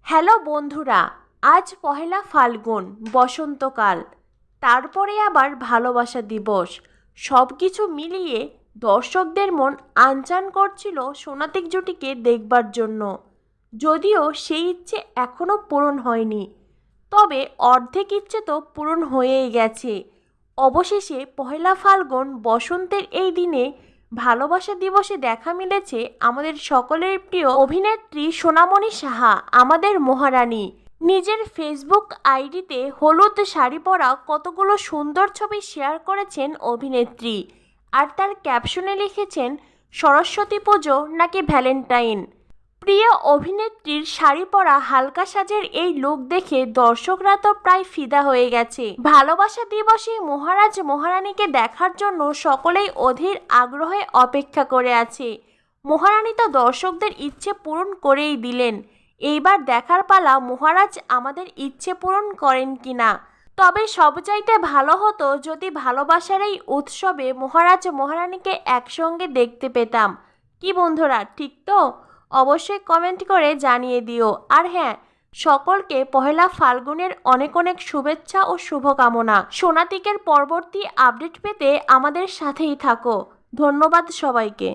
Hello বন্ধুরা, আজ পহেলা ফাল্গুন, বসন্তকাল। তারপরে আবার ভালোবাসা দিবস। সব কিছু মিলিয়ে দর্শকদের মন আনচান করছিল সোনাতিক জুটিকে দেখবার জন্য। যদিও সেই ইচ্ছে এখনও পূরণ হয়নি, তবে অর্ধেক ইচ্ছে তো পূরণ হয়েই গেছে। অবশেষে পহেলা ফাল্গুন বসন্তের এই দিনে ভালোবাসা দিবসে দেখা মিলেছে আমাদের সকলের প্রিয় অভিনেত্রী সোনামণি সাহা, আমাদের মহারানী। নিজের ফেসবুক আইডিতে হলুদ শাড়ি পরা কতগুলো সুন্দর ছবি শেয়ার করেছেন অভিনেত্রী, আর তার ক্যাপশনে লিখেছেন সরস্বতী পুজো নাকি ভ্যালেন্টাইন। প্রিয় অভিনেত্রীর শাড়ি পরা হালকা সাজের এই লুক দেখে দর্শকরা তো প্রায় ফিদা হয়ে গেছে। ভালোবাসা দিবসে মহারাজ মহারানীকে দেখার জন্য সকলেই অধীর আগ্রহে অপেক্ষা করে আছে। মহারানী তো দর্শকদের ইচ্ছে পূরণ করেই দিলেন। এইবার দেখার পালা মহারাজ আমাদের ইচ্ছে পূরণ করেন কিনা। তবে সবচাইতে ভালো হতো যদি ভালোবাসার এই উৎসবে মহারাজ মহারানীকে একসঙ্গে দেখতে পেতাম। কি বন্ধুরা, ঠিক তো? অবশ্যই কমেন্ট করে জানিয়ে দিও। আর হ্যাঁ, সকলকে পহেলা ফাল্গুনের অনেক অনেক শুভেচ্ছা ও শুভকামনা। সোনাতিকের পরবর্তী আপডেট পেতে আমাদের সাথেই থাকো। ধন্যবাদ সবাইকে।